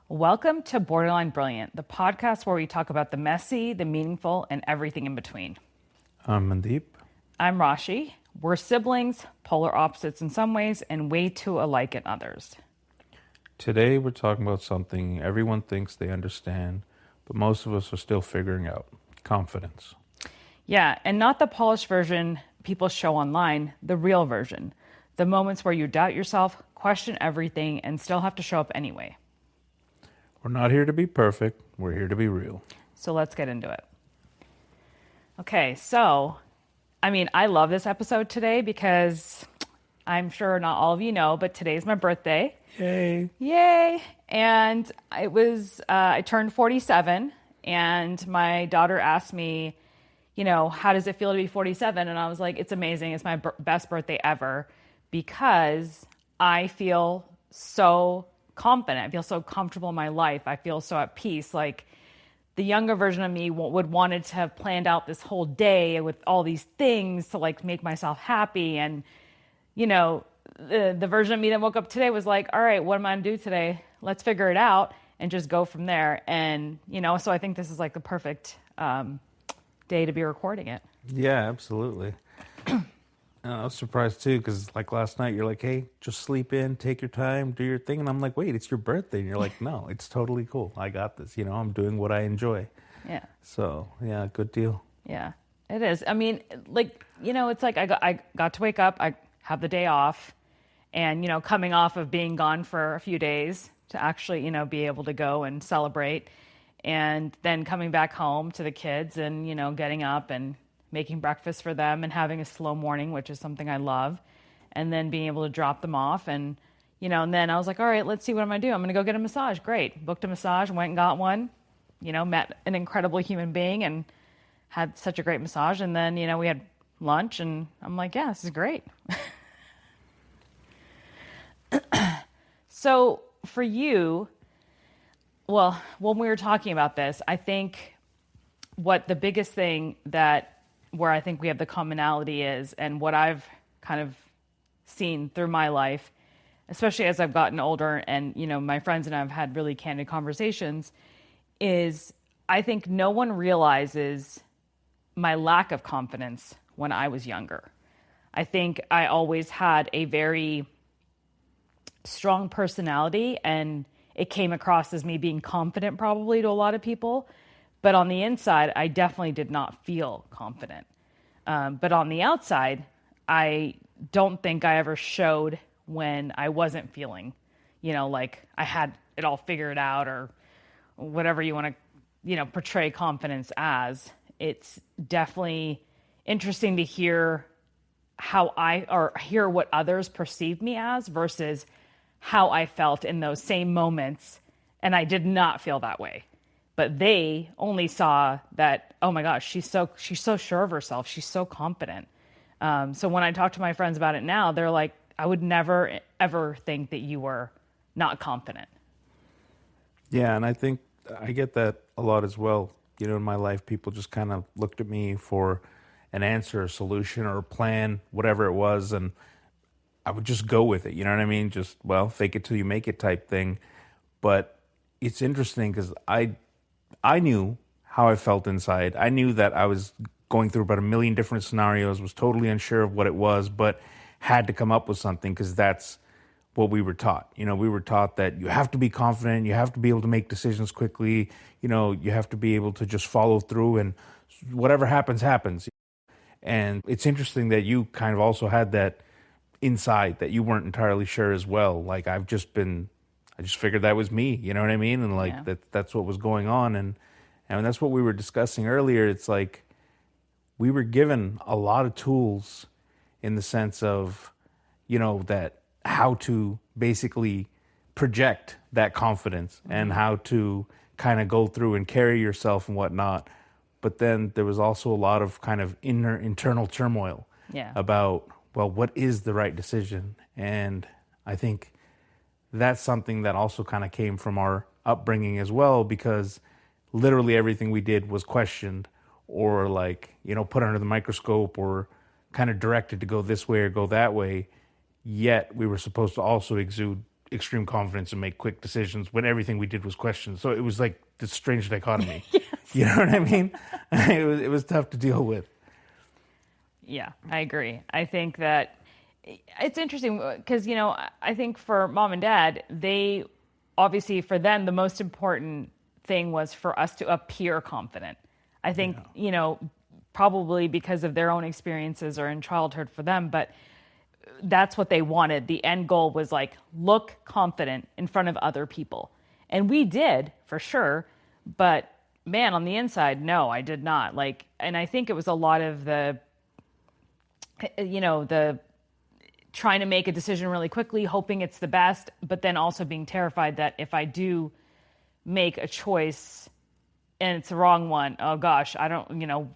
Welcome to Borderline Brilliant, the podcast where we talk about the messy, the meaningful, and everything in between. I'm Mandeep. I'm Rashi. We're siblings, polar opposites in some ways, and way too alike in others. Today we're talking about something everyone thinks they understand, but most of us are still figuring out: confidence. Yeah, and not the polished version people show online, the real version. The moments where you doubt yourself, question everything, and still have to show up anyway. We're not here to be perfect, we're here to be real. So let's get into it. Okay, I love this episode today because I'm sure not all of you know, but today's my birthday. Yay! Yay! And I turned 47, and my daughter asked me, how does it feel to be 47? And I was like, it's amazing. It's my best birthday ever because I feel so confident. I feel so comfortable in my life. I feel so at peace. Like the younger version of me would wanted to have planned out this whole day with all these things to like make myself happy. And, the version of me that woke up today was like, all right, what am I going to do today? Let's figure it out and just go from there. And, so I think this is like the perfect day to be recording it. Yeah, absolutely. I was surprised too, because like last night you're like, hey, just sleep in, take your time, do your thing. And I'm like, wait, it's your birthday. And you're like, no, it's totally cool. I got this. I'm doing what I enjoy. Yeah. So, yeah, good deal. Yeah, it is. I mean, it's like I got to wake up, I have the day off, and, coming off of being gone for a few days to actually, be able to go and celebrate, and then coming back home to the kids and, getting up and making breakfast for them and having a slow morning, which is something I love, and then being able to drop them off. And, and then I was like, all right, let's see what I'm going to do. I'm going to go get a massage. Great. Booked a massage, went and got one, met an incredible human being and had such a great massage. And then, we had lunch and I'm like, yeah, this is great. So for you, well, when we were talking about this, I think what the biggest thing where I think we have the commonality is, and what I've kind of seen through my life, especially as I've gotten older and, my friends and I have had really candid conversations, is I think no one realizes my lack of confidence when I was younger. I think I always had a very strong personality, and it came across as me being confident probably to a lot of people. But on the inside, I definitely did not feel confident. But on the outside, I don't think I ever showed when I wasn't feeling, like I had it all figured out or whatever you want to, portray confidence as. It's definitely interesting to hear hear what others perceive me as versus how I felt in those same moments. And I did not feel that way. But they only saw that, oh my gosh, she's so sure of herself. She's so confident. So when I talk to my friends about it now, they're like, I would never, ever think that you were not confident. Yeah, and I think I get that a lot as well. In my life, people just kind of looked at me for an answer, a solution, or a plan, whatever it was, and I would just go with it. You know what I mean? Just, fake it till you make it type thing. But it's interesting because I knew how I felt inside. I knew that I was going through about a million different scenarios, was totally unsure of what it was, but had to come up with something because that's what we were taught. We were taught that you have to be confident, you have to be able to make decisions quickly, you have to be able to just follow through and whatever happens, happens. And it's interesting that you kind of also had that inside that you weren't entirely sure as well. Like I just figured that was me, you know what I mean? And like that's what was going on. And that's what we were discussing earlier. It's like we were given a lot of tools in the sense of, that how to basically project that confidence and how to kind of go through and carry yourself and whatnot. But then there was also a lot of kind of internal turmoil about, what is the right decision? And I think that's something that also kind of came from our upbringing as well, because literally everything we did was questioned or put under the microscope or kind of directed to go this way or go that way. Yet we were supposed to also exude extreme confidence and make quick decisions when everything we did was questioned. So it was like this strange dichotomy. Yes. You know what I mean? It was tough to deal with. Yeah, I agree. I think that it's interesting because, I think for mom and dad, they obviously, for them, the most important thing was for us to appear confident. I think, probably because of their own experiences or in childhood for them, but that's what they wanted. The end goal was like, look confident in front of other people. And we did for sure. But man, on the inside, no, I did not. Like, and I think it was a lot of the trying to make a decision really quickly, hoping it's the best, but then also being terrified that if I do make a choice and it's the wrong one, oh gosh, I don't,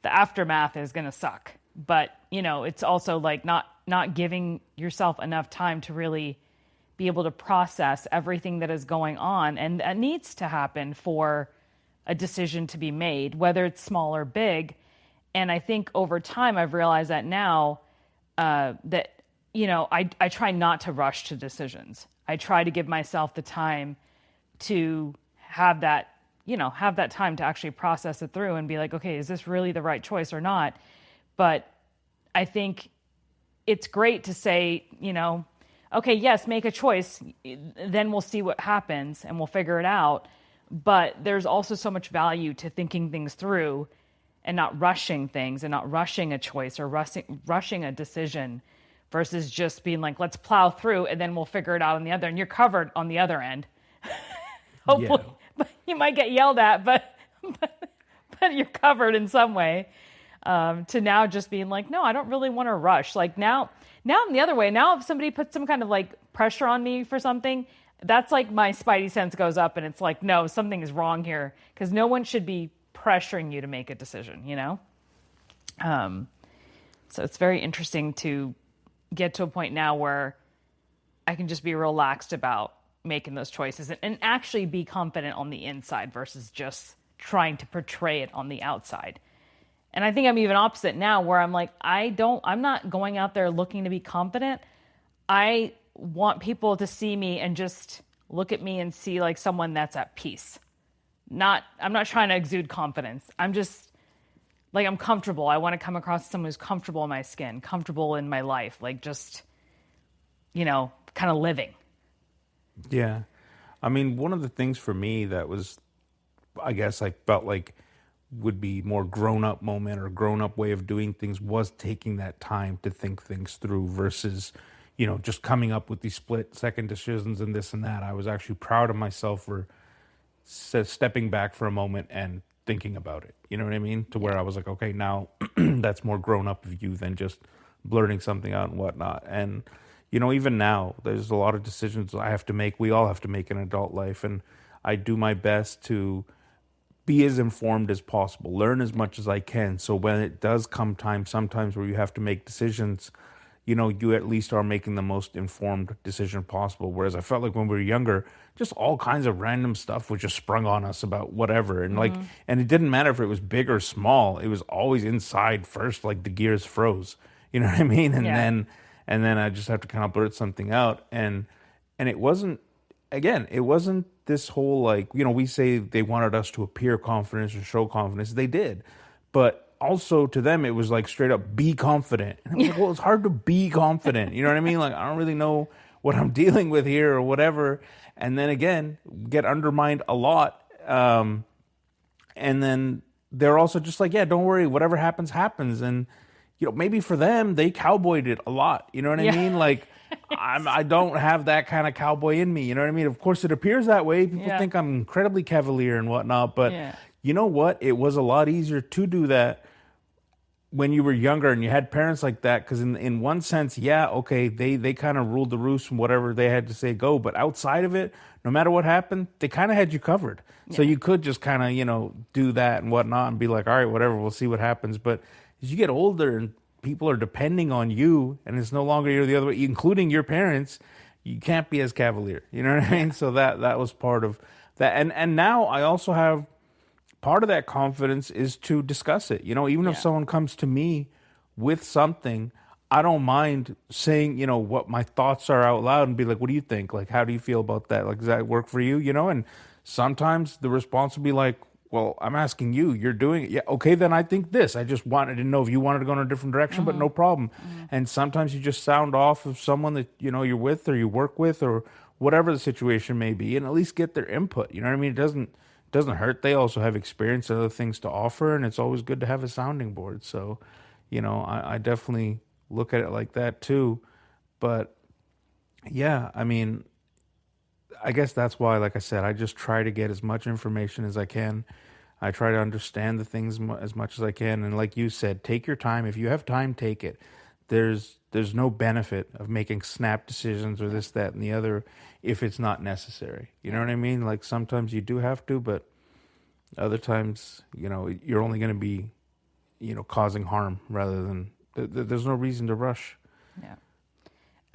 the aftermath is going to suck. But, it's also like not giving yourself enough time to really be able to process everything that is going on and that needs to happen for a decision to be made, whether it's small or big. And I think over time, I've realized that now that, I try not to rush to decisions. I try to give myself the time to have that time to actually process it through and be like, okay, is this really the right choice or not? But I think it's great to say, okay, yes, make a choice. Then we'll see what happens and we'll figure it out. But there's also so much value to thinking things through and not rushing things and not rushing a choice or rushing a decision versus just being like, let's plow through and then we'll figure it out on the other. And you're covered on the other end. Hopefully, but you might get yelled at, but you're covered in some way. To now just being like, no, I don't really want to rush. Like now I'm the other way. Now if somebody puts some kind of like pressure on me for something, that's like my spidey sense goes up and it's like, no, something is wrong here because no one should be pressuring you to make a decision, So it's very interesting to get to a point now where I can just be relaxed about making those choices and actually be confident on the inside versus just trying to portray it on the outside. And I think I'm even opposite now where I'm like, I'm not going out there looking to be confident. I want people to see me and just look at me and see like someone that's at peace. I'm not trying to exude confidence. I'm just like, I'm comfortable. I want to come across as someone who's comfortable in my skin, comfortable in my life, like just, kind of living. Yeah. I mean, one of the things for me that was, I guess I felt like would be more grown up moment or grown up way of doing things was taking that time to think things through versus, just coming up with these split second decisions and this and that. I was actually proud of myself for stepping back for a moment and thinking about it. You know what I mean? To where I was like, okay, now that's more grown up of you than just blurting something out and whatnot. And, even now there's a lot of decisions I have to make. We all have to make in adult life. And I do my best to be as informed as possible, learn as much as I can. So when it does come time, sometimes where you have to make decisions, you at least are making the most informed decision possible. Whereas I felt like when we were younger, just all kinds of random stuff was just sprung on us about whatever. And and it didn't matter if it was big or small. It was always inside first, like the gears froze. You know what I mean? And then I just have to kind of blurt something out. And it wasn't, again, it wasn't this whole like, we say they wanted us to appear confident or show confidence. They did. But also to them, it was like straight up be confident. And it was like, well, it's hard to be confident. You know what I mean? Like, I don't really know what I'm dealing with here or whatever. And then again, get undermined a lot. And then they're also just like, yeah, don't worry. Whatever happens, happens. And, maybe for them, they cowboyed it a lot. You know what I mean? Like, I don't have that kind of cowboy in me. You know what I mean? Of course, it appears that way. People think I'm incredibly cavalier and whatnot. But you know what? It was a lot easier to do that when you were younger and you had parents like that. Because in one sense, okay, they kind of ruled the roost from whatever they had to say go. But outside of it, no matter what happened, they kind of had you covered. So you could just kind of, do that and whatnot and be like, all right, whatever, we'll see what happens. But as you get older and people are depending on you and it's no longer you're the other way, including your parents, you can't be as cavalier. You know what I mean? So that was part of that. And now I also have part of that confidence is to discuss it. Even if someone comes to me with something, I don't mind saying, what my thoughts are out loud and be like, what do you think? Like, how do you feel about that? Like, does that work for you? And sometimes the response will be like, well, I'm asking you, you're doing it. Yeah, okay, then I think this. I just wanted to know if you wanted to go in a different direction, but Mm-hmm. no problem. Mm-hmm. And sometimes you just sound off of someone that, you're with or you work with or whatever the situation may be, and at least get their input. You know what I mean? It doesn't hurt. They also have experience and other things to offer, and it's always good to have a sounding board. So, I definitely look at it like that too. But yeah, I mean, I guess that's why, like I said, I just try to get as much information as I can. I try to understand the things as much as I can. And like you said, take your time. If you have time, take it. There's no benefit of making snap decisions or Yeah. this, that, and the other if it's not necessary. You know Yeah. what I mean? Like sometimes you do have to, but other times, you're only going to be, causing harm rather than. There's no reason to rush. Yeah.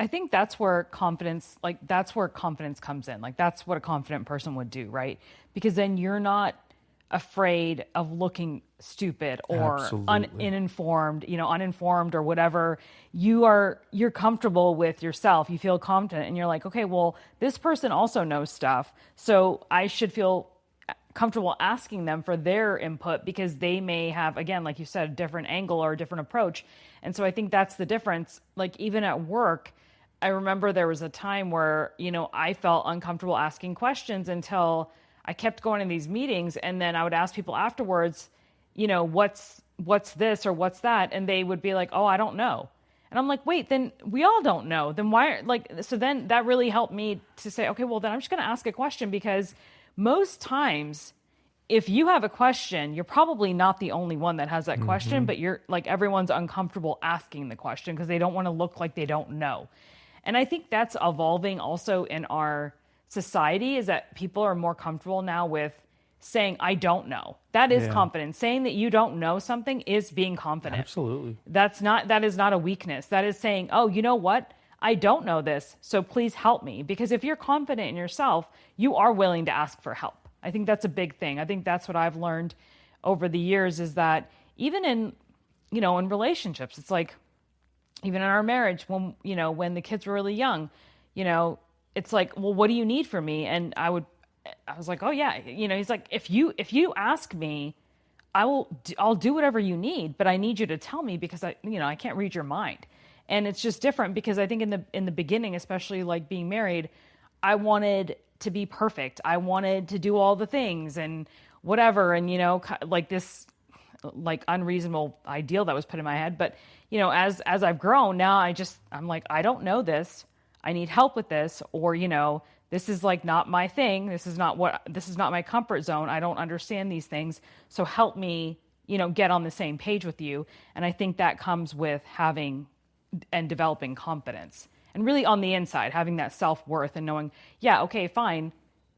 I think that's where confidence comes in. Like that's what a confident person would do, right? Because then you're not afraid of looking stupid or Absolutely. uninformed or whatever. You're comfortable with yourself. You feel confident and you're like, okay, well, this person also knows stuff. So I should feel comfortable asking them for their input because they may have, again, like you said, a different angle or a different approach. And so I think that's the difference. Like even at work, I remember there was a time where, I felt uncomfortable asking questions until I kept going to these meetings, and then I would ask people afterwards, what's this or what's that? And they would be like, oh, I don't know. And I'm like, wait, then we all don't know. Then why, so then that really helped me to say, okay, well, then I'm just going to ask a question because most times, if you have a question, you're probably not the only one that has that question, Hmm. but you're like everyone's uncomfortable asking the question because they don't want to look like they don't know. And I think that's evolving also in our society is that people are more comfortable now with saying, I don't know. That is Yeah, confidence. Saying that you don't know something is being confident. absolutely. That is not a weakness. That is saying, oh, you know what? I don't know this, so please help me. Because if you're confident in yourself, you are willing to ask for help. I think that's a big thing. I think that's what I've learned over the years is that even in relationships, it's like even in our marriage when the kids were really young, you know, it's like, well, what do you need from me? And I was like, oh yeah, he's like, if you ask me, I'll do whatever you need, but I need you to tell me because I can't read your mind. And it's just different because I think in the beginning, especially like being married, I wanted to be perfect. I wanted to do all the things and whatever, and like this like unreasonable ideal that was put in my head. But as I've grown now, I'm like, I don't know this. I need help with this, or this is like not my thing. This is not my comfort zone. I don't understand these things. So help me, get on the same page with you. And I think that comes with having and developing confidence. And really on the inside, having that self-worth and knowing, yeah, okay, fine.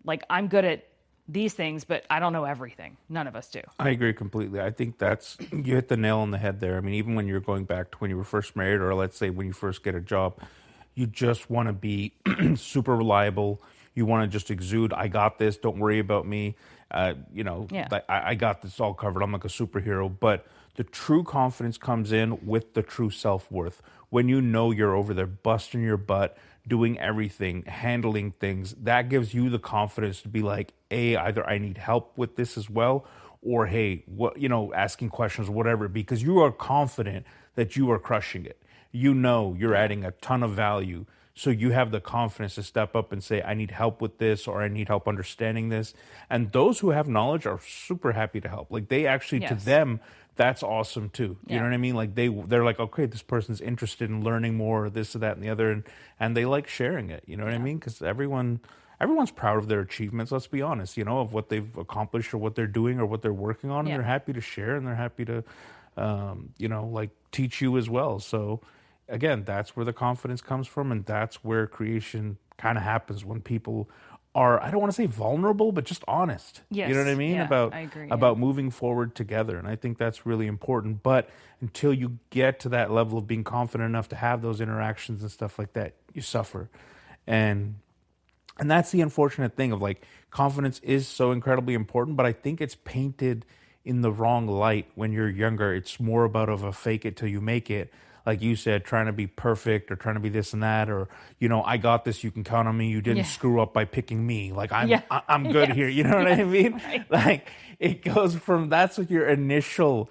Like I'm good at these things, but I don't know everything. None of us do. I agree completely. I think that's you hit the nail on the head there. I mean, even when you're going back to when you were first married, or let's say when you first get a job, you just want to be super reliable. You want to just exude, "I got this. Don't worry about me." Yeah. I got this all covered. I'm like a superhero. But the true confidence comes in with the true self worth. When you know you're over there busting your butt, doing everything, handling things, that gives you the confidence to be like, A, either I need help with this as well, or hey, asking questions, whatever, because you are confident that you are crushing it. You know you're Yeah. adding a ton of value. So you have the confidence to step up and say, I need help with this, or I need help understanding this. And those who have knowledge are super happy to help. Like they actually, to Yes. them, that's awesome too. You know Yeah. what I mean? Like they're like, okay, this person's interested in learning more, or this or that and the other, and they like sharing it. You know what I Yeah. mean? Because everyone's proud of their achievements. Let's be honest. Of what they've accomplished or what they're doing or what they're working on, and Yeah. they're happy to share and they're happy to, like teach you as well. So again, that's where the confidence comes from, and that's where creation kind of happens when people are, I don't want to say vulnerable, but just honest. You know what I Yes. mean? Yeah. About I agree. Yeah. about moving forward together. And I think that's really important. But until you get to that level of being confident enough to have those interactions and stuff like that, you suffer. And that's the unfortunate thing of like confidence is so incredibly important, but I think it's painted in the wrong light when you're younger. It's more about of a fake it till you make it. like you said, trying to be perfect or trying to be this and that, or, I got this, you can count on me. You didn't Yeah. screw up by picking me. Like Yeah. I'm good Yes. here. You know what I Yes. mean? Right. Like it goes from that's what your initial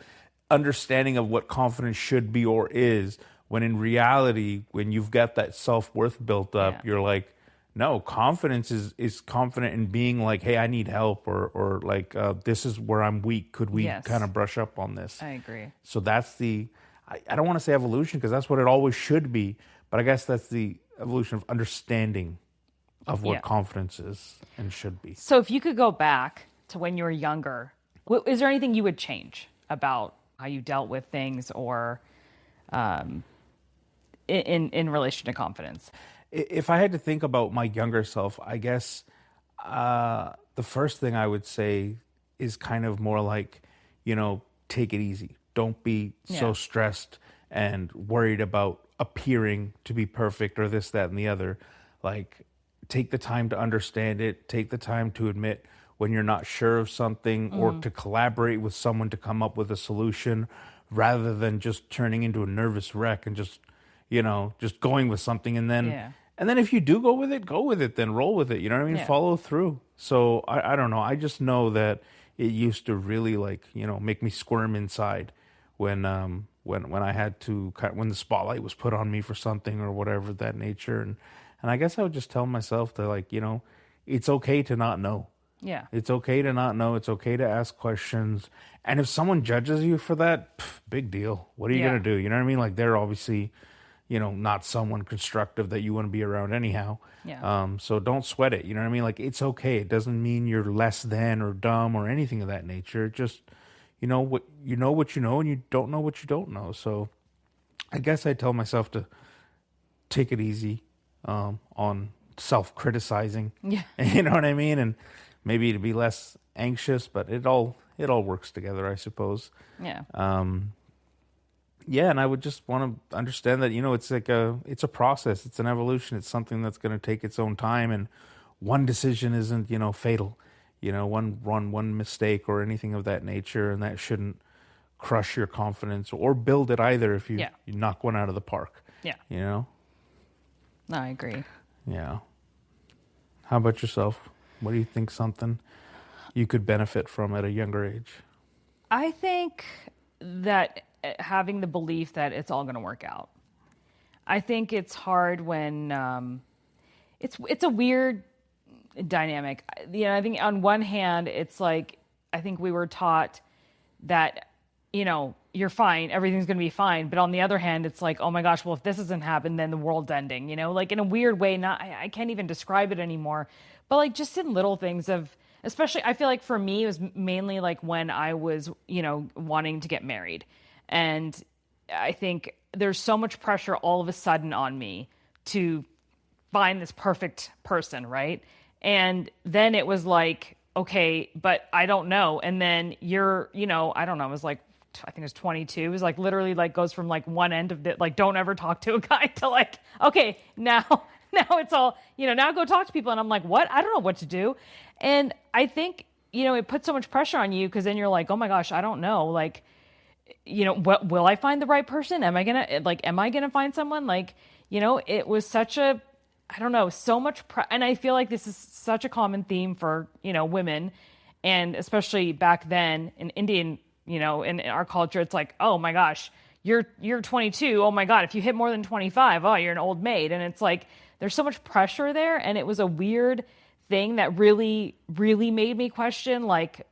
understanding of what confidence should be or is, when in reality, when you've got that self-worth built Yeah. up, you're like, no, confidence is confident in being like, hey, I need help, or like, this is where I'm weak. Could we kind Yes. of brush up on this? I agree. So that's I don't want to say evolution because that's what it always should be, but I guess that's the evolution of understanding of what Yeah. confidence is and should be. So if you could go back to when you were younger, is there anything you would change about how you dealt with things or in relation to confidence? If I had to think about my younger self, I guess the first thing I would say is kind of more like, take it easy. Don't be so Yeah. stressed and worried about appearing to be perfect or this, that, and the other. Like, take the time to understand it. Take the time to admit when you're not sure of something, or to collaborate with someone to come up with a solution, rather than just turning into a nervous wreck and just going with something. Yeah. And then if you do go with it, then roll with it. You know what I mean? Yeah. Follow through. So I don't know. I just know that it used to really, like, make me squirm inside when I had to, when the spotlight was put on me for something or whatever of that nature. And I guess I would just tell myself to, like, it's okay to not know. Yeah. It's okay to not know. It's okay to ask questions. And if someone judges you for that, big deal. What are you Yeah. going to do? You know what I mean? Like, they're obviously, not someone constructive that you want to be around anyhow. Yeah. So don't sweat it. You know what I mean? Like, it's okay. It doesn't mean you're less than or dumb or anything of that nature. It just, what you know, and you don't know what you don't know. So I guess I tell myself to take it easy on self-criticizing. Yeah. You know what I mean? And maybe to be less anxious, but it all works together, I suppose. Yeah. Yeah, and I would just want to understand that, it's like it's a process, it's an evolution, it's something that's going to take its own time, and one decision isn't, fatal. One mistake or anything of that nature, and that shouldn't crush your confidence or build it either if you, Yeah. you knock one out of the park. Yeah. You know? No, I agree. Yeah. How about yourself? What do you think something you could benefit from at a younger age? I think that having the belief that it's all going to work out. I think it's hard when it's a weird dynamic. I think on one hand, it's like I think we were taught that you're fine, everything's going to be fine. But on the other hand, it's like, oh my gosh, well, if this doesn't happen, then the world's ending. Like in a weird way. Not I can't even describe it anymore. But like just in little things of. Especially, I feel like for me, it was mainly like when I was, wanting to get married. And I think there's so much pressure all of a sudden on me to find this perfect person, right? And then it was like, okay, but I don't know. And then I don't know, it was like, I think it was 22. It was like literally like goes from like one end of the, like, don't ever talk to a guy to like, okay, now it's all, now go talk to people. And I'm like, what? I don't know what to do. And I think, it puts so much pressure on you because then you're like, oh my gosh, I don't know. Like, what will I find the right person? Am I going to find someone? Like, it was such a, I don't know, so much. And I feel like this is such a common theme for, women. And especially back then in Indian, in our culture, it's like, oh my gosh, you're 22. Oh my God, if you hit more than 25, oh, you're an old maid. And it's like, there's so much pressure there. And it was a weird thing that really, really made me question like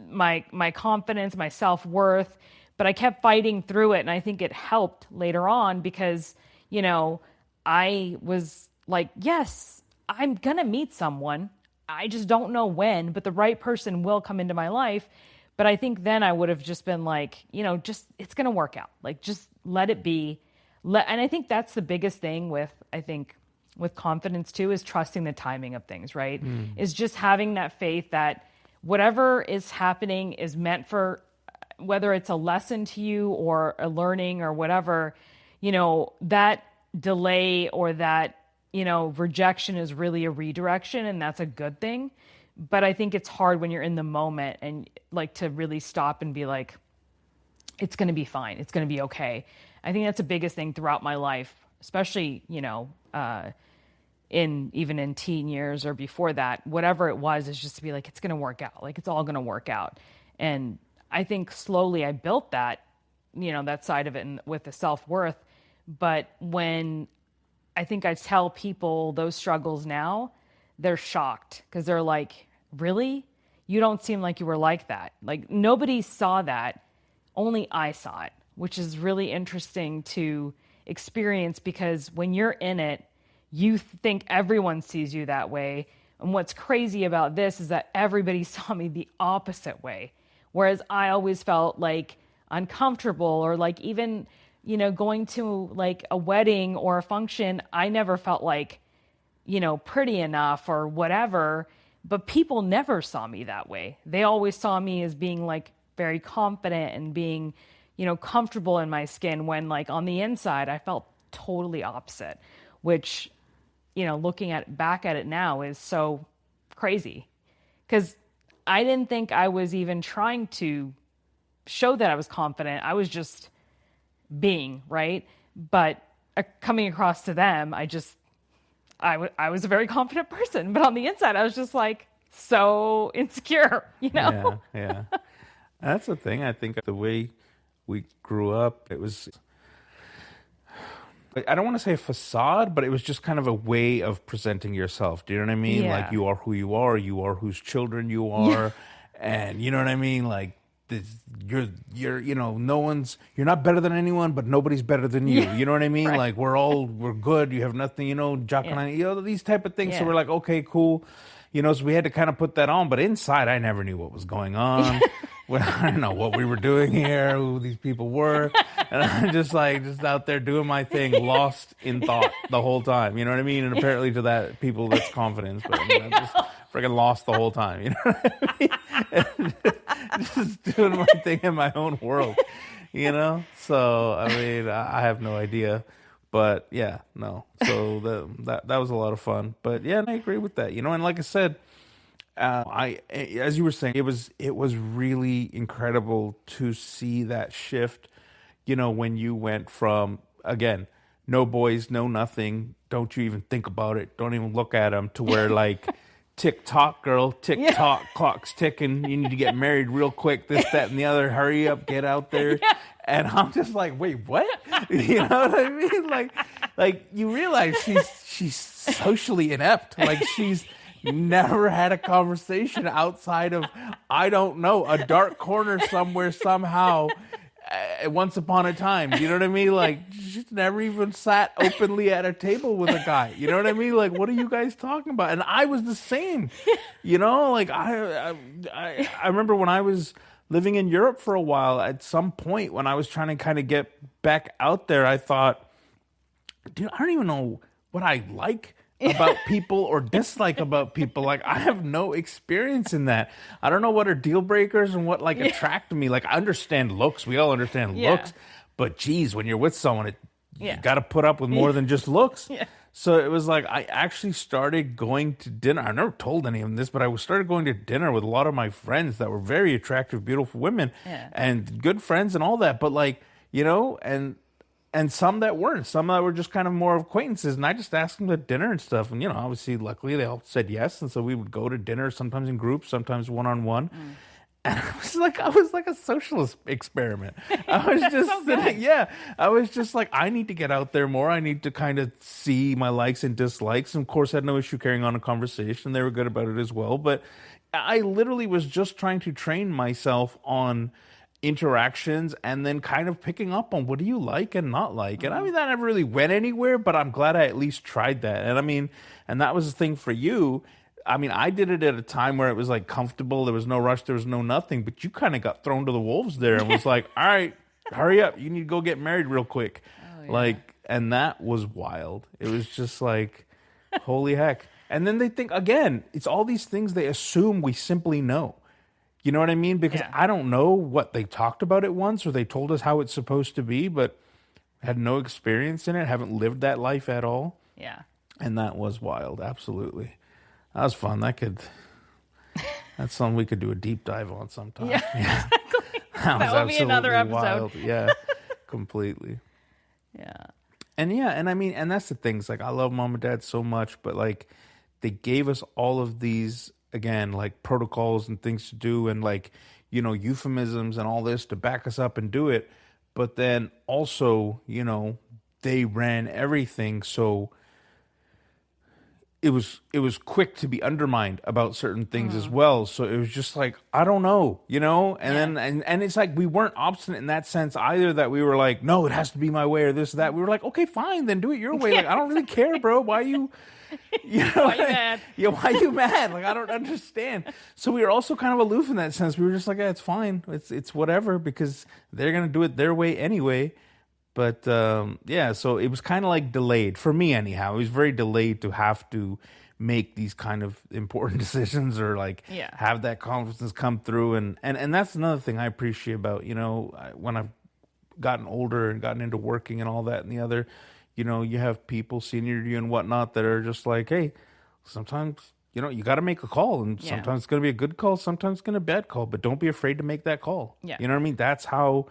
my confidence, my self-worth. But I kept fighting through it. And I think it helped later on because, I was like, yes, I'm going to meet someone. I just don't know when, but the right person will come into my life. But I think then I would have just been like, just it's going to work out. Like, just let it be. And I think that's the biggest thing with confidence too, is trusting the timing of things, right? Is just having that faith that whatever is happening is meant for, whether it's a lesson to you or a learning or whatever, that delay or that, rejection is really a redirection, and that's a good thing. But I think it's hard when you're in the moment and like to really stop and be like, it's going to be fine. It's going to be okay. I think that's the biggest thing throughout my life, especially, even in teen years or before that, whatever it was, is just to be like, it's going to work out. Like, it's all going to work out. And I think slowly I built that, that side of it and with the self-worth. But when I think I tell people those struggles now, they're shocked because they're like, really? You don't seem like you were like that. Like, nobody saw that. Only I saw it, which is really interesting to experience, because when you're in it, you think everyone sees you that way. And what's crazy about this is that everybody saw me the opposite way. Whereas I always felt like uncomfortable, or like even, going to like a wedding or a function, I never felt like, pretty enough or whatever. But people never saw me that way. They always saw me as being like very confident and being, comfortable in my skin, when like on the inside, I felt totally opposite, which, looking back at it now is so crazy, because I didn't think I was even trying to show that I was confident. I was just being, right? But coming across to them, I was a very confident person, but on the inside, I was just like so insecure, Yeah. That's the thing. I think the way we grew up, it was, I don't want to say a facade, but it was just kind of a way of presenting yourself. Do you know what I mean? Yeah. Like, you are who you are whose children you are. And you know what I mean? Like, this, you're, you're not better than anyone, but nobody's better than you. You know what I mean? Right. Like, we're good. You have nothing, Jack and I, these type of things. So Yeah. we're like, okay, cool. So we had to kind of put that on, but inside I never knew what was going on. Well, I don't know what we were doing here, who these people were. And I'm just out there doing my thing, lost in thought the whole time. You know what I mean? And apparently to that people, that's confidence. But I'm just freaking lost the whole time. You know what I mean? And just doing my thing in my own world, So, I mean, I have no idea. But yeah, no. So that was a lot of fun. But yeah, and I agree with that. And like I said, as you were saying, it was really incredible to see that shift. When you went from, again, no boys, no nothing, don't you even think about it, don't even look at them, to where like, tick-tock, girl, tick-tock, clock's ticking, you need to get married real quick, this, that, and the other, hurry up, get out there. And I'm just like, wait, what? You know what I mean? Like you realize she's socially inept. Like, she's never had a conversation outside of, I don't know, a dark corner somewhere, somehow, once upon a time. You know what I mean? Like, she's never even sat openly at a table with a guy. You know what I mean? Like, what are you guys talking about? And I was the same. Like, I remember when I was living in Europe for a while, at some point when I was trying to kind of get back out there, I thought, dude, I don't even know what I like about people or dislike about people. Like, I have no experience in that. I don't know what are deal breakers and what attract me. Like, I understand looks. We all understand looks. But geez, when you're with someone, you got to put up with more than just looks. So it was like, I actually started going to dinner. I never told any of them this, but I started going to dinner with a lot of my friends that were very attractive, beautiful women and good friends and all that. But and some that weren't, some that were just kind of more acquaintances. And I just asked them to dinner and stuff. And, obviously, luckily, they all said yes. And so we would go to dinner, sometimes in groups, sometimes one-on-one. And I was like a socialist experiment. I was just I was just like, I need to get out there more. I need to kind of see my likes and dislikes. And of course, I had no issue carrying on a conversation. They were good about it as well. But I literally was just trying to train myself on interactions and then kind of picking up on what do you like and not like. And I mean, that never really went anywhere, but I'm glad I at least tried that. And I mean, and that was the thing for you. I mean, I did it at a time where it was like comfortable. There was no rush. There was no nothing. But you kind of got thrown to the wolves there and was like, all right, hurry up. You need to go get married real quick. And that was wild. It was just like, holy heck. And then they think, again, it's all these things they assume we simply know. You know what I mean? Because I don't know what they talked about it once or they told us how it's supposed to be, but had no experience in it, haven't lived that life at all. Yeah. And that was wild. Absolutely. That was fun. That's something we could do a deep dive on sometime. Yeah. Exactly. That would be another episode. Wild. Yeah, completely. Yeah. And yeah, and I mean, and that's the thing. It's like I love mom and dad so much, but like they gave us all of these again, like protocols and things to do, and like euphemisms and all this to back us up and do it. But then also, they ran everything, so it was quick to be undermined about certain things as well. So it was just like I don't know, and Yeah. then and it's like we weren't obstinate in that sense either, that we were like, no, it has to be my way or this or that. We were like, okay, fine, then do it your way. Like I don't really care, bro. Why you Why you mad? yeah, why you mad? Like I don't understand. So we were also kind of aloof in that sense. We were just like, yeah, it's fine. It's whatever, because they're gonna do it their way anyway. But yeah, so it was kind of like delayed for me, anyhow. It was very delayed to have to make these kind of important decisions, or like Yeah. have that confidence come through. And that's another thing I appreciate about, when I've gotten older and gotten into working and all that and the other, you have people senior to you and whatnot that are just like, hey, sometimes you got to make a call, and Yeah. sometimes it's going to be a good call, sometimes it's going to be a bad call, but don't be afraid to make that call. Yeah. You know what I mean? That's how,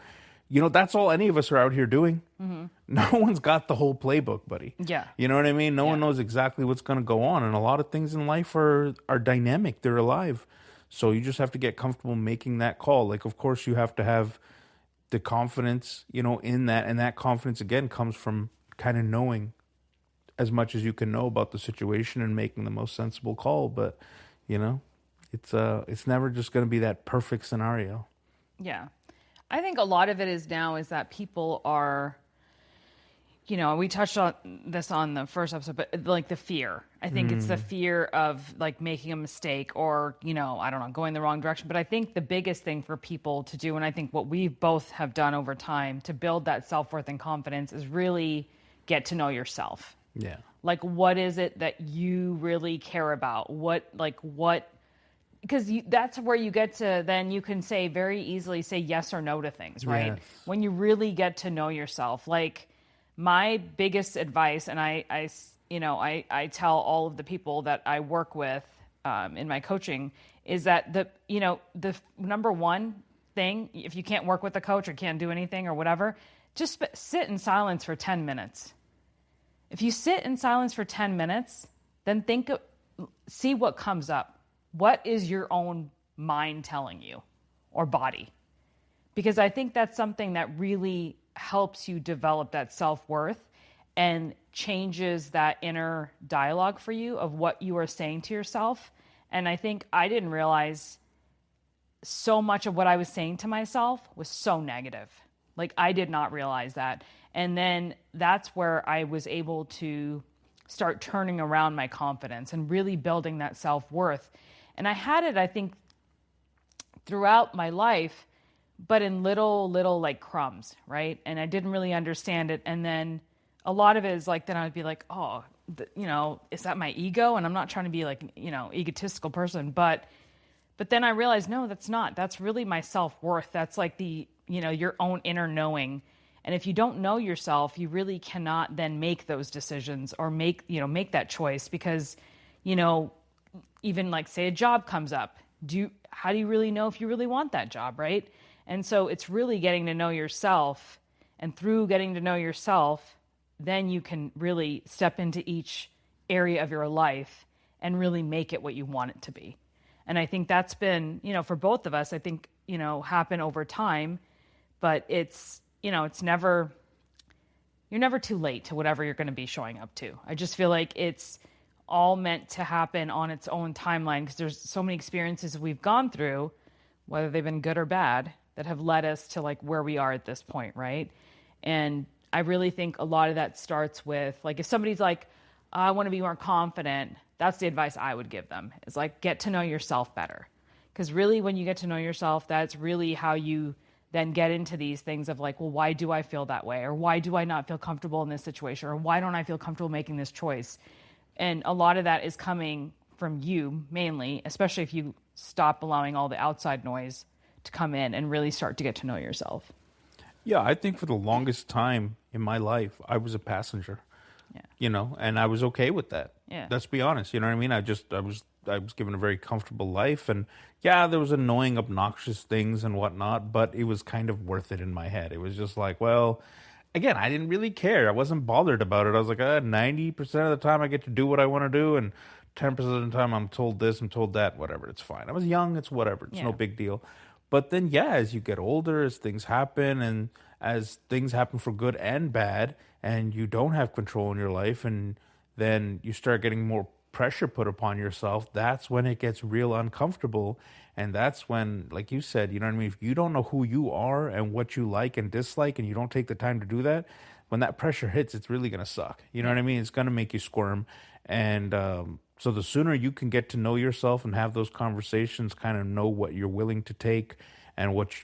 that's all any of us are out here doing. No one's got the whole playbook, buddy. Yeah. You know what I mean? No one Yeah. knows exactly what's going to go on, and a lot of things in life are dynamic. They're alive. So you just have to get comfortable making that call. Like, of course, you have to have the confidence, in that, and that confidence again comes from kind of knowing as much as you can know about the situation and making the most sensible call. But you know, it's never just going to be that perfect scenario. Yeah. I think a lot of it is now is that people are, we touched on this on the first episode, but like the fear. I think it's the fear of like making a mistake or, I don't know, going the wrong direction. But I think the biggest thing for people to do, and I think what we both have done over time to build that self-worth and confidence, is really get to know yourself. Yeah. Like, what is it that you really care about? Because that's where you get to, then you can say very easily say yes or no to things, right? Yes. When you really get to know yourself. Like, my biggest advice, and I tell all of the people that I work with in my coaching, is that the number one thing, if you can't work with a coach or can't do anything or whatever, just sit in silence for 10 minutes. If you sit in silence for 10 minutes, then see what comes up. What is your own mind telling you, or body? Because I think that's something that really helps you develop that self-worth and changes that inner dialogue for you of what you are saying to yourself. And I think I didn't realize so much of what I was saying to myself was so negative. Like, I did not realize that. And then that's where I was able to start turning around my confidence and really building that self-worth. And I had it, I think, throughout my life, but in little like crumbs, right? And I didn't really understand it. And then a lot of it is like, then I would be like, oh, is that my ego? And I'm not trying to be like, egotistical person, but then I realized, no, that's not. That's really my self-worth. That's like your own inner knowing. And if you don't know yourself, you really cannot then make those decisions or make that choice, because, even like say a job comes up, how do you really know if you really want that job, right? And so it's really getting to know yourself, and through getting to know yourself, then you can really step into each area of your life and really make it what you want it to be. And I think that's been, for both of us, I think, happen over time, but it's never, you're never too late to whatever you're going to be showing up to. I just feel like it's all meant to happen on its own timeline, because there's so many experiences we've gone through, whether they've been good or bad, that have led us to like where we are at this point, right? And I really think a lot of that starts with, like, if somebody's like, I want to be more confident, that's the advice I would give them, is like, get to know yourself better. Because really, when you get to know yourself, that's really how you then get into these things of like, well, why do I feel that way? Or why do I not feel comfortable in this situation? Or why don't I feel comfortable making this choice? And a lot of that is coming from you mainly, especially if you stop allowing all the outside noise to come in and really start to get to know yourself. Yeah, I think for the longest time in my life, I was a passenger. Yeah. And I was okay with that. Yeah. Let's be honest. You know what I mean? I was given a very comfortable life, and yeah, there was annoying, obnoxious things and whatnot, but it was kind of worth it in my head. It was just like, well, again, I didn't really care. I wasn't bothered about it. I was like, 90% of the time I get to do what I want to do, and 10% of the time I'm told this, I'm told that, whatever. It's fine. I was young. It's whatever. It's no Yeah. big deal. But then, yeah, as you get older, as things happen, and as things happen for good and bad, and you don't have control in your life, and then you start getting more pressure put upon yourself, that's when it gets real uncomfortable. And that's when, like you said, you know what I mean? If you don't know who you are and what you like and dislike, and you don't take the time to do that, when that pressure hits, it's really going to suck. You know Yeah. what I mean? It's going to make you squirm. And so the sooner you can get to know yourself and have those conversations, kind of know what you're willing to take and what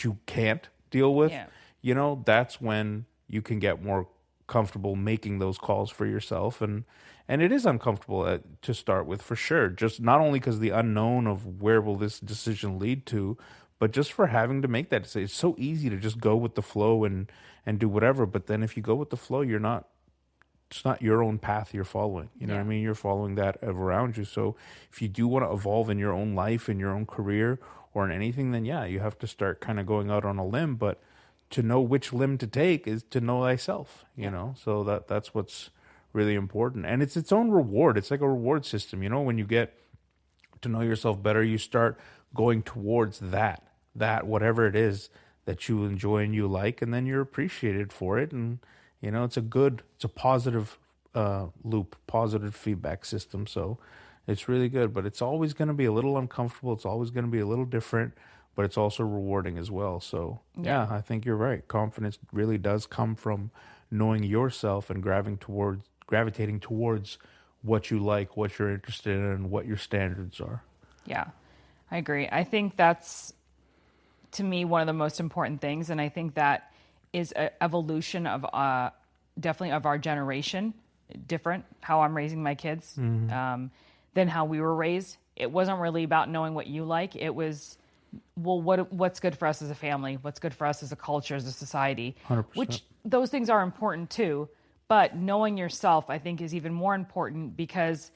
you can't deal with, Yeah. that's when you can get more comfortable making those calls for yourself. And it is uncomfortable to start with, for sure, just not only because the unknown of where will this decision lead to, but just for having to make that decision. It's so easy to just go with the flow and do whatever, but then if you go with the flow, it's not your own path you're following. You know what I Yeah. mean? You're following that of around you. So if you do want to evolve in your own life, in your own career, or in anything, then yeah, you have to start kind of going out on a limb. But to know which limb to take is to know thyself, Yeah. So that's what's really important. And it's its own reward. It's like a reward system. When you get to know yourself better, you start going towards that whatever it is that you enjoy and you like, and then you're appreciated for it. And it's a positive loop, positive feedback system. So it's really good, but it's always going to be a little uncomfortable. It's always going to be a little different, but it's also rewarding as well. So Yeah. yeah, I think you're right. Confidence really does come from knowing yourself and gravitating towards what you like, what you're interested in, and what your standards are. Yeah. I agree. I think that's, to me, one of the most important things, and I think that is an evolution of definitely of our generation. Different how I'm raising my kids than how we were raised. It wasn't really about knowing what you like. It was, well, what's good for us as a family, what's good for us as a culture, as a society. 100%. Which those things are important too, but knowing yourself, I think, is even more important, because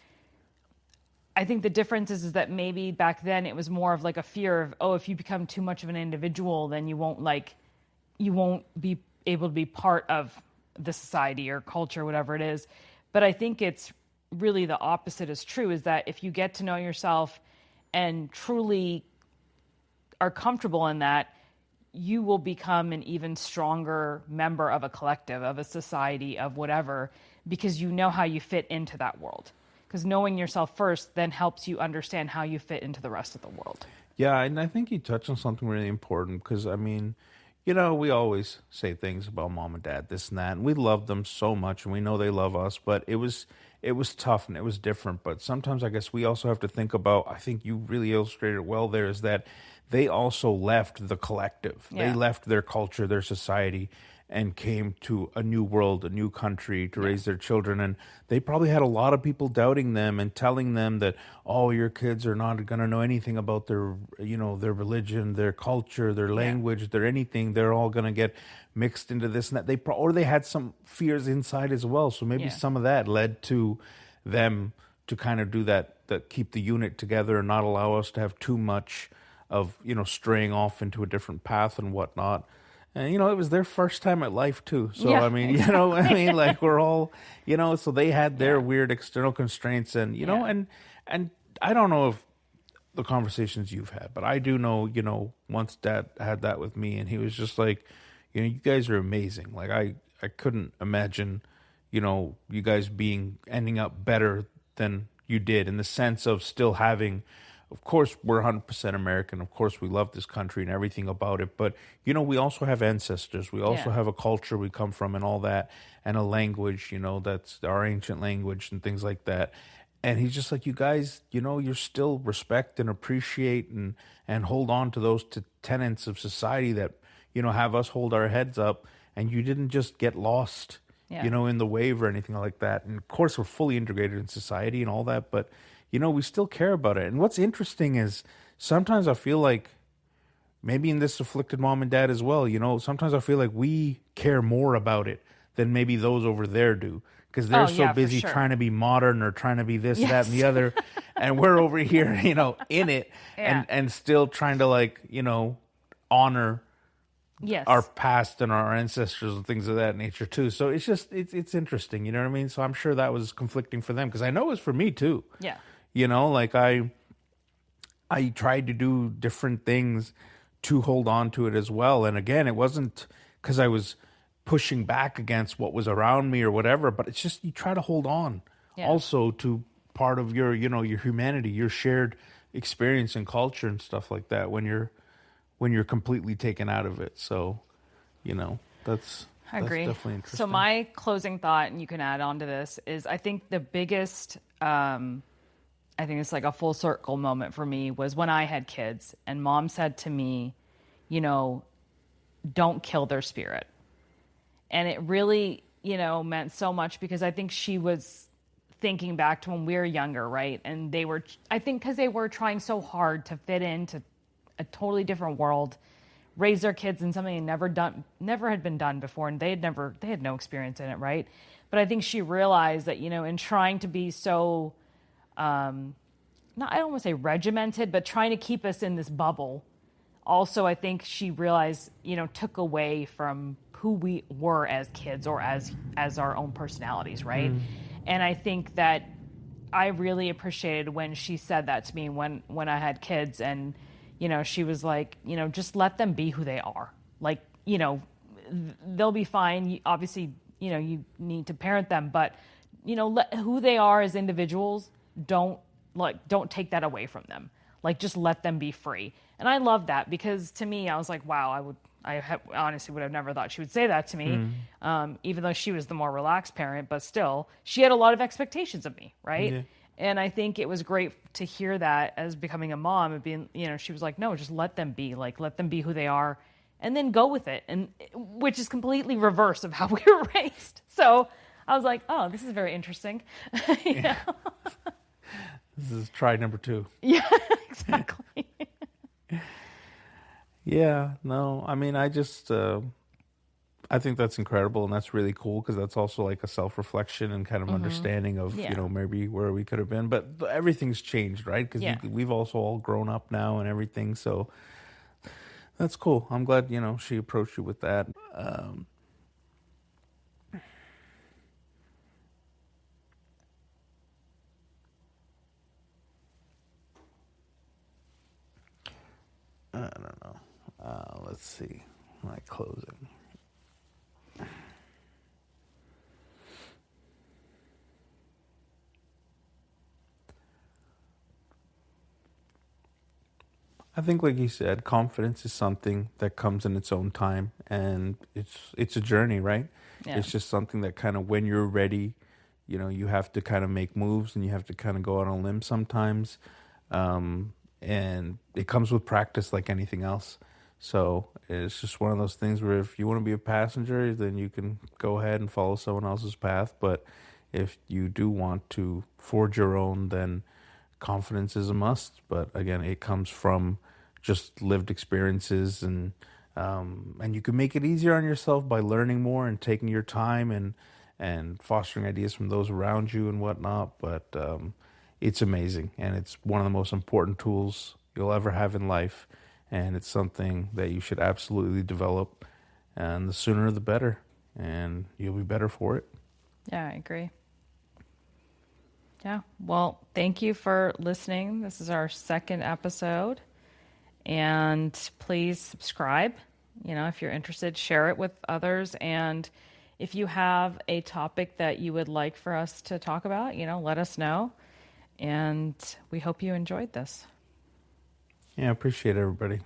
I think the difference is that maybe back then it was more of like a fear of, oh, if you become too much of an individual, then you won't be able to be part of the society or culture, whatever it is. But I think it's really the opposite is true, is that if you get to know yourself and truly are comfortable in that, you will become an even stronger member of a collective, of a society, of whatever, because you know how you fit into that world. Because knowing yourself first then helps you understand how you fit into the rest of the world. Yeah, and I think you touched on something really important because, I mean, we always say things about mom and dad, this and that, and we love them so much and we know they love us, but it was tough and it was different. But sometimes I guess we also have to think about, I think you really illustrated it well there, is that they also left the collective. They Yeah. left their culture, their society, and came to a new world, a new country to raise their children. And they probably had a lot of people doubting them and telling them that, oh, your kids are not going to know anything about their religion, their culture, their Yeah. language, their anything. They're all going to get mixed into this and that. Or they had some fears inside as well. So maybe Yeah. some of that led to them to kind of do that keep the unit together and not allow us to have too much of, straying off into a different path and whatnot. And it was their first time at life too. So Yeah, I mean, exactly. like we're all, so they had their Yeah. weird external constraints, and Yeah. and I don't know if the conversations you've had, but I do know, once Dad had that with me, and he was just like, you guys are amazing. Like I couldn't imagine, you guys ending up better than you did, in the sense of still having. Of course, we're 100% American. Of course, we love this country and everything about it. But, we also have ancestors. We also Yeah. have a culture we come from and all that, and a language, that's our ancient language and things like that. And he's just like, you guys, you're still respect and appreciate and hold on to those tenets of society that, have us hold our heads up. And you didn't just get lost, Yeah. in the wave or anything like that. And of course, we're fully integrated in society and all that. But we still care about it. And what's interesting is sometimes I feel like, maybe in this afflicted mom and dad as well, sometimes I feel like we care more about it than maybe those over there do. Because they're Oh, so yeah, for busy sure. trying to be modern or trying to be this, that, and Yes. the other. And we're over here, in it Yeah. and still trying to, honor our Yes. past and our ancestors and things of that nature too. So it's just it's interesting, you know what I mean? So I'm sure that was conflicting for them because I know it was for me too. Yeah. You know, like I tried to do different things to hold on to it as well. And again, it wasn't because I was pushing back against what was around me or whatever, but it's just you try to hold on Yeah. also to part of your, you know, your humanity, your shared experience and culture and stuff like that when you're completely taken out of it. So, you know, I that's agree. definitely So interesting. my closing thought, and you can add on to this, is I think the biggest, I think it's like a full circle moment for me was when I had kids and mom said to me, you know, don't kill their spirit. And it really, meant so much because I think she was thinking back to when we were younger, right? And they were, I think, because they were trying so hard to fit into a totally different world, raise their kids in something never had been done before, and they had no experience in it, right? But I think she realized that, in trying to be so, not, I don't want to say regimented, but trying to keep us in this bubble. Also, I think she realized, took away from who we were as kids or as our own personalities, right? Mm. And I think that I really appreciated when she said that to me when I had kids, and she was like, just let them be who they are. Like, they'll be fine. Obviously, you need to parent them, but let who they are as individuals, don't take that away from them. Like, just let them be free. And I love that because to me, I was like, wow, honestly would have never thought she would say that to me, Mm. even though she was the more relaxed parent, but still, she had a lot of expectations of me, right? Yeah. And I think it was great to hear that as becoming a mom and being, she was like, no, just let them be, like, let them be who they are and then go with it. And which is completely reverse of how we were raised. So I was like, oh, this is very interesting. Yeah. This is try number 2. Yeah, exactly. Yeah, no, I mean, I think that's incredible and that's really cool because that's also like a self-reflection and kind of Mm-hmm. understanding of, Yeah. maybe where we could have been. But everything's changed, right? Because Yeah. we've also all grown up now and everything. So that's cool. I'm glad, she approached you with that. I don't know. Let's see. My closing. I think, like you said, confidence is something that comes in its own time, and it's a journey, right? Yeah. It's just something that kind of when you're ready, you have to kind of make moves, and you have to kind of go out on a limb sometimes, and it comes with practice, like anything else. So it's just one of those things where if you want to be a passenger, then you can go ahead and follow someone else's path. But if you do want to forge your own, then confidence is a must. But again, it comes from just lived experiences, and you can make it easier on yourself by learning more and taking your time and fostering ideas from those around you and whatnot. But it's amazing, and it's one of the most important tools you'll ever have in life, and it's something that you should absolutely develop, and the sooner the better, and you'll be better for it. Yeah, I agree. Yeah. Well, thank you for listening. This is our second episode. And please subscribe. If you're interested, share it with others. And if you have a topic that you would like for us to talk about, let us know. And we hope you enjoyed this. Yeah, I appreciate everybody.